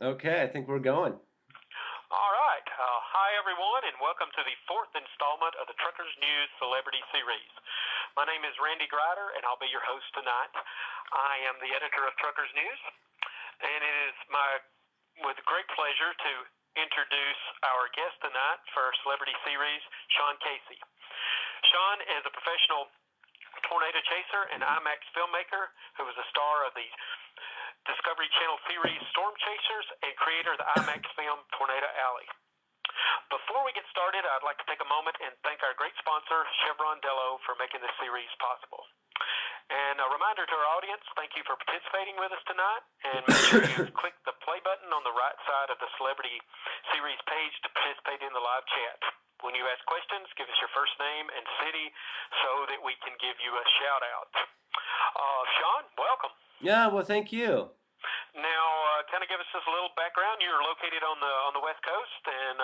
Okay, I think we're going. All right. Hi, everyone, and welcome to the fourth installment of the Truckers News Celebrity Series. My name is Randy Grider, and I'll be your host tonight. I am the editor of Truckers News, and it is with great pleasure to introduce our guest tonight for our Celebrity Series, Sean Casey. Sean is a professional tornado chaser and IMAX filmmaker who was a star of the Discovery Channel series Storm Chasers and creator of the IMAX film Tornado Alley. Before we get started, I'd like to take a moment and thank our great sponsor, Chevron Dello, for making this series possible. And a reminder to our audience, thank you for participating with us tonight, and make sure you click the play button on the right side of the Celebrity Series page to participate in the live chat. When you ask questions, give us your first name and city so that we can give you a shout out. Sean, welcome. Yeah, well, thank you. Now, kind of give us just a little background. You're located on the West Coast, and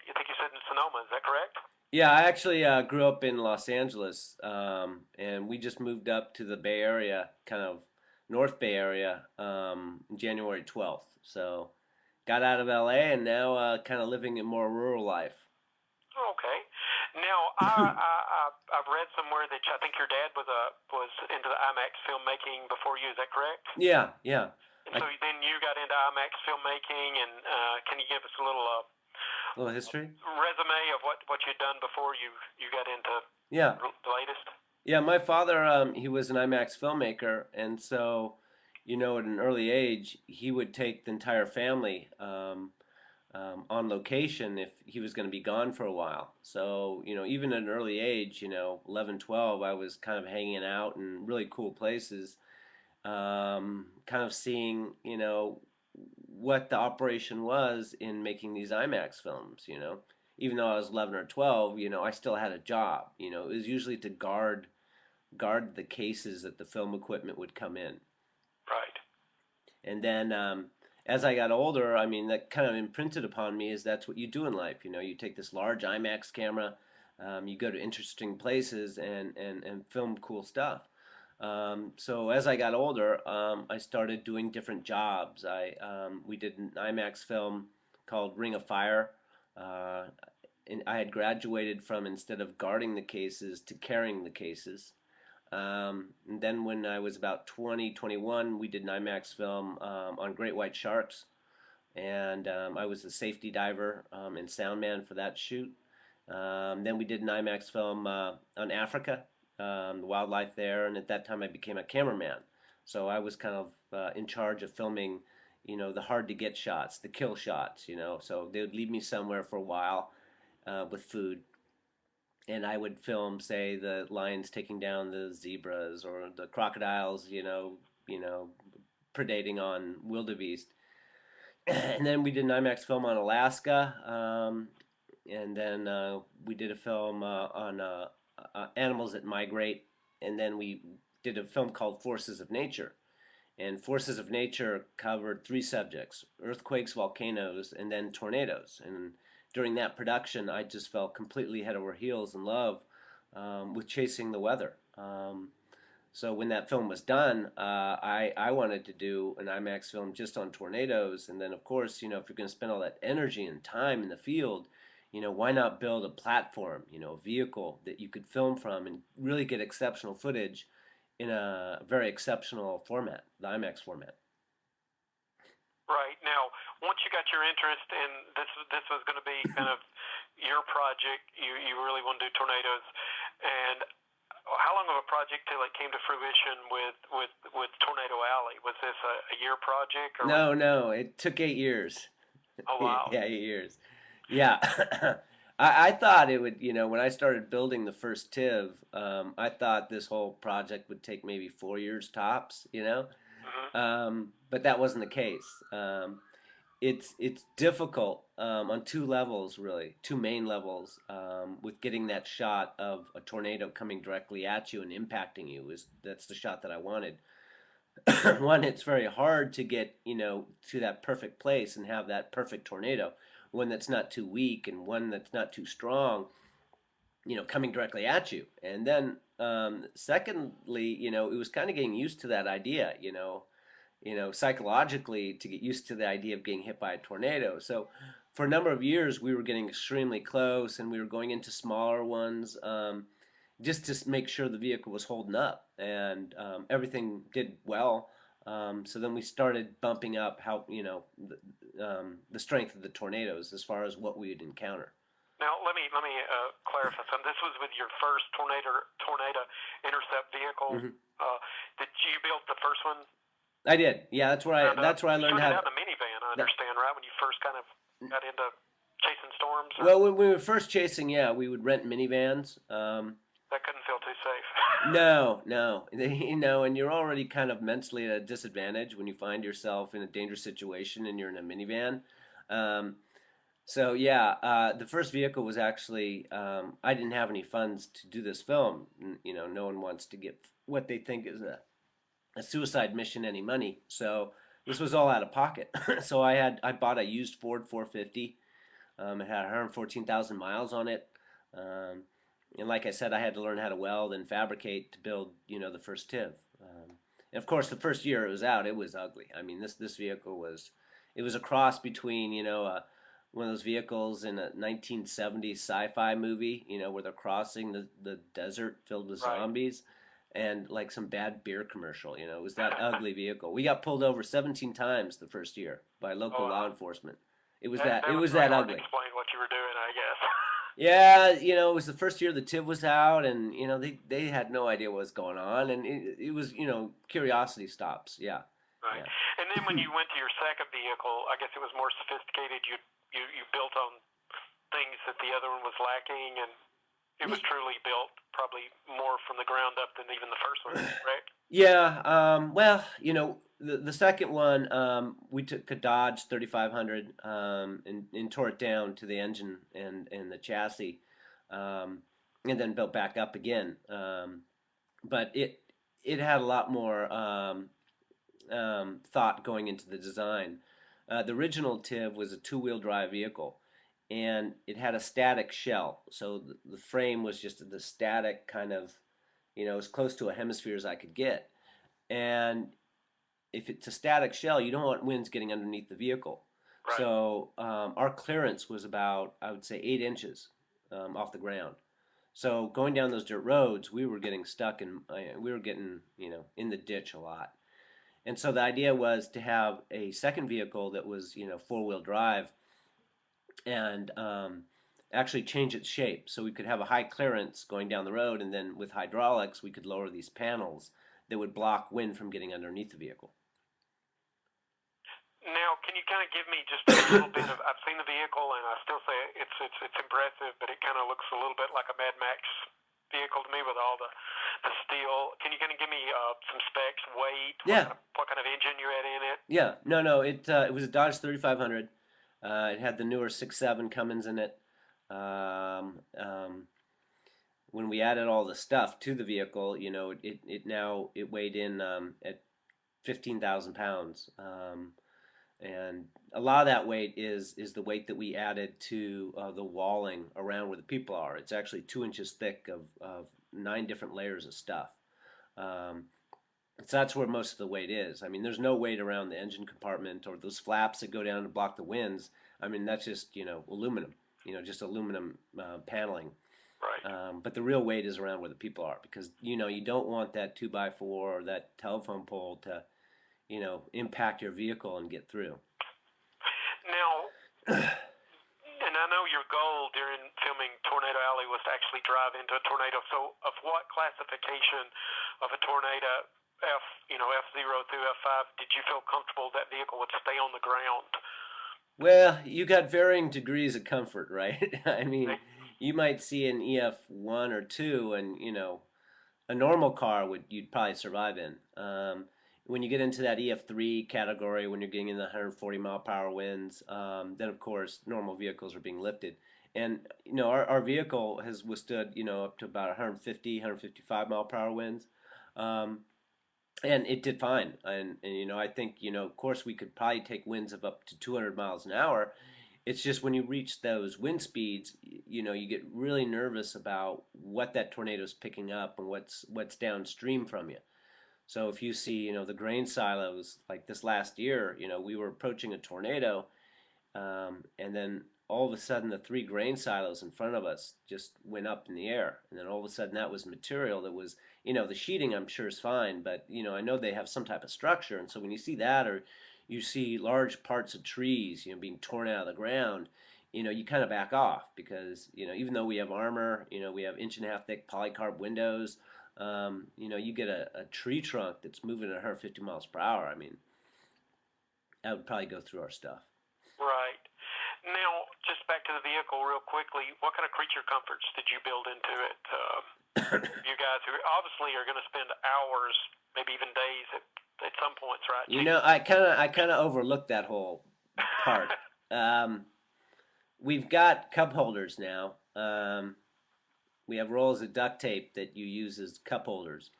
you think you said in Sonoma. Is that correct? Yeah, I actually grew up in Los Angeles, and we just moved up to the Bay Area, kind of North Bay Area, January 12th. So got out of LA and now kind of living a more rural life. Okay. Now, I've read somewhere that I think your dad was into the IMAX filmmaking before you. Is that correct? Yeah, yeah. And so I, then you got into IMAX filmmaking, and can you give us a little little history? resume of what you'd done before you got into Yeah. the latest? Yeah, my father, he was an IMAX filmmaker, and so, at an early age, he would take the entire family on location if he was going to be gone for a while. So, even at an early age, 11, 12, I was kind of hanging out in really cool places, kind of seeing, what the operation was in making these IMAX films. Even though I was 11 or 12, I still had a job. It was usually to guard the cases that the film equipment would come in. Right. And then as I got older, I mean, that kind of imprinted upon me is that's what you do in life. You take this large IMAX camera, you go to interesting places and film cool stuff. So as I got older, I started doing different jobs. We did an IMAX film called Ring of Fire. Uh, and I had graduated from instead of guarding the cases to carrying the cases. And then when I was about 20, 21, we did an IMAX film on great white sharks. And I was the safety diver and sound man for that shoot. Then we did an IMAX film on Africa, the wildlife there. And at that time, I became a cameraman. So I was kind of in charge of filming, the hard to get shots, the kill shots. So they would leave me somewhere for a while with food and I would film, say, the lions taking down the zebras or the crocodiles, predating on wildebeest. And then we did an IMAX film on Alaska, and then we did a film on animals that migrate, and then we did a film called Forces of Nature. And Forces of Nature covered three subjects: earthquakes, volcanoes, and then tornadoes. And during that production, I just fell completely head over heels in love with chasing the weather. So when that film was done, I wanted to do an IMAX film just on tornadoes. And then, of course, if you're going to spend all that energy and time in the field, why not build a platform, a vehicle that you could film from and really get exceptional footage in a very exceptional format, the IMAX format. Right. Now, once you got your interest in this was going to be kind of your project. You really want to do tornadoes, and how long of a project till it came to fruition with Tornado Alley? Was this a year project or was No, it? no, it took 8 years. Oh wow. Yeah, 8 years. Yeah. I thought it would, when I started building the first TIV, I thought this whole project would take maybe 4 years tops. Hmm. But that wasn't the case. It's difficult on two levels, really, two main levels, with getting that shot of a tornado coming directly at you and impacting you. That's the shot that I wanted. One, it's very hard to get to that perfect place and have that perfect tornado, one that's not too weak and one that's not too strong, coming directly at you. And then secondly, it was kind of getting used to that idea. psychologically to get used to the idea of getting hit by a tornado. So for a number of years, we were getting extremely close, and we were going into smaller ones, just to make sure the vehicle was holding up, and everything did well. So then we started bumping up how the strength of the tornadoes as far as what we'd encounter. Now, let me clarify something. This was with your first tornado intercept vehicle. Hmm. Uh, did you build the first one I did. Yeah, that's where I ground up? that's where I You learned started how. out in a minivan, I That, understand, right? When you first kind of got into chasing storms, or well, when we were first chasing, yeah, we would rent minivans. that couldn't feel too safe. No, no, and you're already kind of mentally at a disadvantage when you find yourself in a dangerous situation and you're in a minivan. Um, so yeah, the first vehicle was actually I didn't have any funds to do this film. No one wants to get what they think is a suicide mission any money. So this was all out of pocket. So I bought a used Ford 450. It had 114,000 miles on it. Um, and like I said, I had to learn how to weld and fabricate to build, the first TIV. And of course, the first year it was out, it was ugly. I mean, this vehicle was a cross between, one of those vehicles in a 1970s sci-fi movie, where they're crossing the desert filled with Right. zombies, and like some bad beer commercial. It was that ugly vehicle. We got pulled over 17 times the first year by Oh, local law enforcement. It was that that that it was was pretty that hard to ugly. explain what you were doing, I guess. Yeah, it was the first year the TIV was out, and they had no idea what was going on, and it was curiosity stops. Yeah, Right. yeah. And then when you went to your second vehicle, I guess it was more sophisticated. You built on things that the other one was lacking, and it was truly built probably more from the ground up than even the first one, correct? Yeah, well, the second one, we took a Dodge 3500, and tore it down to the engine and the chassis, um, and then built back up again. But it had a lot more thought going into the design. The original TIV was a two-wheel drive vehicle, and it had a static shell, so the frame was just the static kind of, as close to a hemisphere as I could get. And if it's a static shell, you don't want winds getting underneath the vehicle. Right. So our clearance was about, I would say, 8 inches off the ground. So going down those dirt roads, we were getting stuck, and we were getting, in the ditch a lot. And so the idea was to have a second vehicle that was, four-wheel drive, and actually change its shape so we could have a high clearance going down the road, and then with hydraulics we could lower these panels that would block wind from getting underneath the vehicle. Now, can you kind of give me just a little bit of? I've seen the vehicle, and I still say it's impressive, but it kind of looks a little bit like a Mad Max vehicle to me with all the steel. Can you kind of give me some specs, weight, Yeah, what kind of engine you had in it? yeah, no, it was a Dodge 3500. It had the newer 6.7 Cummins in it. When we added all the stuff to the vehicle, it weighed in at 15,000 pounds. And a lot of that weight is the weight that we added to the walling around where the people are. It's actually 2 inches thick of 9 different layers of stuff. Um, so that's where most of the weight is. I mean, there's no weight around the engine compartment or those flaps that go down to block the winds. I mean, that's just aluminum. Just aluminum paneling. Right. But the real weight is around where the people are, because you don't want that 2x4 or that telephone pole to impact your vehicle and get through. Now, and I know your goal during filming Tornado Alley was to actually drive into a tornado. So, of what classification of a tornado, F0 through F5, did you feel comfortable that vehicle would stay on the ground? Well, you got varying degrees of comfort, right? I mean, you might see an EF1 or 2, and a normal car you'd probably survive in. When you get into that EF3 category, when you're getting in the 140 mile per hour winds, then of course normal vehicles are being lifted. And our vehicle has withstood up to about 150, 155 mile per hour winds, um, and it did fine. And I think of course we could probably take winds of up to 200 miles an hour. It's just when you reach those wind speeds, you get really nervous about what that tornado is picking up and what's downstream from you. So if you see, the grain silos, like this last year, we were approaching a tornado, and then all of a sudden the three grain silos in front of us just went up in the air. And then all of a sudden that was material that was, the sheeting I'm sure is fine, but I know they have some type of structure. And so when you see that, or you see large parts of trees, being torn out of the ground, you kind of back off because, even though we have armor, we have inch-and-a-half thick polycarb windows, you get a tree trunk that's moving at 150 miles per hour. I mean, that would probably go through our stuff. Right. Now, just back to the vehicle real quickly. What kind of creature comforts did you build into it? You guys who obviously are going to spend hours, maybe even days at some points, right? I kind of overlooked that whole part. Um, we've got cup holders now. We have rolls of duct tape that you use as cup holders.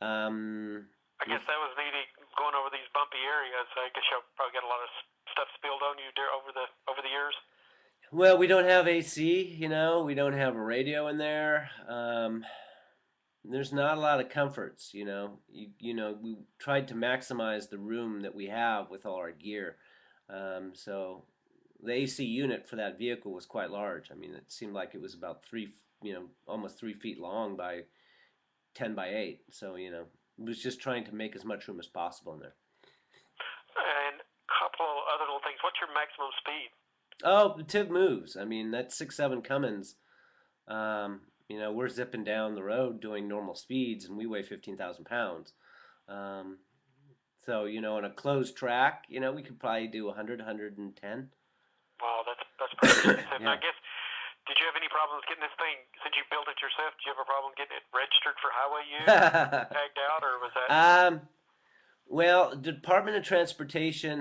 I guess that was neat going over these bumpy areas. I guess you probably got a lot of stuff spilled on you over the years. Well, we don't have AC. We don't have a radio in there. There's not a lot of comforts. We tried to maximize the room that we have with all our gear. So the AC unit for that vehicle was quite large. I mean, it seemed like it was about almost 3 feet long by 10 by 8. So it was just trying to make as much room as possible in there. And a couple of other little things. What's your maximum speed? Oh, the tip moves. I mean, that's 6.7 Cummins. We're zipping down the road doing normal speeds, and we weigh 15,000 pounds. Um, so, on a closed track, we could probably do 100, 110. Wow, that's pretty impressive. And Yeah. I guess, did you have any problems getting this thing since you built it yourself? Did you have a problem getting it registered for highway use or tagged out, or was that? um, well, Department of Transportation,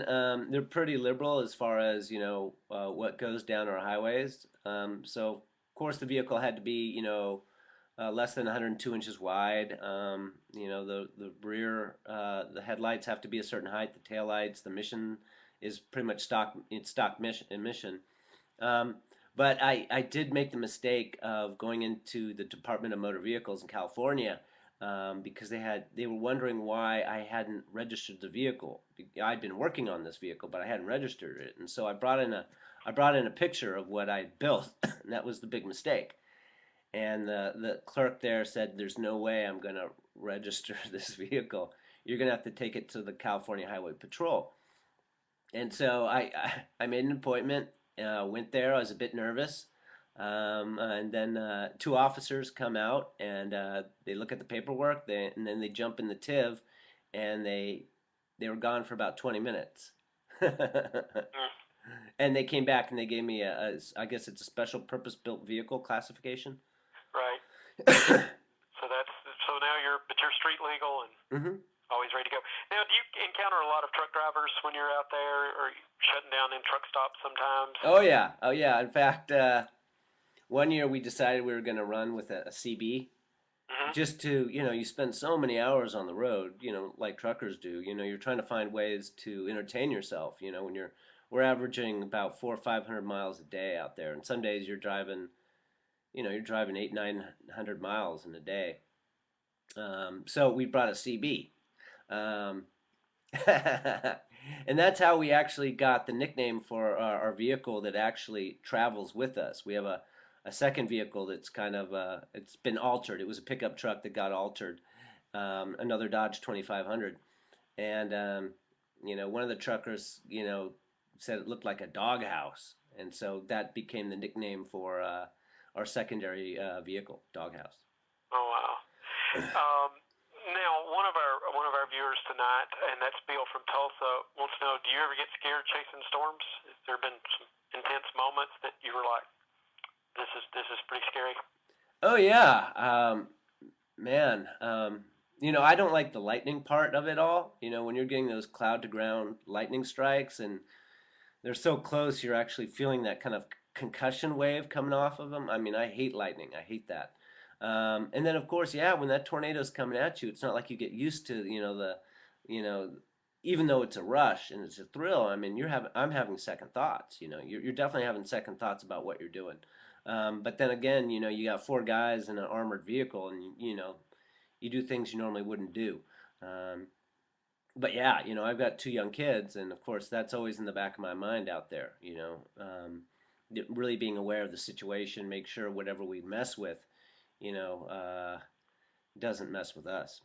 they're pretty liberal as far as what goes down our highways. So of course the vehicle had to be less than 102 inches wide. The rear, the headlights have to be a certain height. The taillights, the mission is pretty much stock. It's stock emission. Um, but I did make the mistake of going into the Department of Motor Vehicles in California, because they were wondering why I hadn't registered the vehicle. I'd been working on this vehicle, but I hadn't registered it, and so I brought in a picture of what I built, and that was the big mistake. And the clerk there said, "There's no way I'm going to register this vehicle. You're going to have to take it to the California Highway Patrol." And so I made an appointment. Went there. I was a bit nervous. And then two officers come out and they look at the paperwork. And then they jump in the TIV, and they were gone for about 20 minutes. Mm, And they came back and they gave me I guess it's a special purpose built vehicle classification. right. So now you're street legal and Hmm. always ready to go. Now, do you encounter a lot of truck drivers when you're out there, or shutting down in truck stops sometimes? Oh yeah, oh yeah. In fact, one year we decided we were going to run with a CB, Hmm. just to you spend so many hours on the road, like truckers do. You're trying to find ways to entertain yourself. When we're averaging about 400 or 500 miles a day out there, and some days you're driving 800 900 miles in a day. So we brought a CB. Um, and that's how we actually got the nickname for our vehicle that actually travels with us. We have a second vehicle that's kind of it's been altered. It was a pickup truck that got altered, another Dodge 2500, and one of the truckers said it looked like a doghouse, and so that became the nickname for our secondary vehicle, Doghouse. Oh wow. Um, Now, one of our viewers tonight, and that's Bill from Tulsa, wants to know: do you ever get scared chasing storms? Has there been some intense moments that you were like, "This is pretty scary"? Oh yeah, man. I don't like the lightning part of it all. When you're getting those cloud to ground lightning strikes and they're so close, you're actually feeling that kind of concussion wave coming off of them. I mean, I hate lightning. I hate that. And then of course, yeah, when that tornado's coming at you, it's not like you get used to, you know, even though it's a rush and it's a thrill. I mean, I'm having second thoughts. You're definitely having second thoughts about what you're doing. But then again, you got four guys in an armored vehicle, and you do things you normally wouldn't do. Um, but yeah, I've got two young kids, and of course, that's always in the back of my mind out there. Really being aware of the situation, make sure whatever we mess with, you know, uh, doesn't mess with us.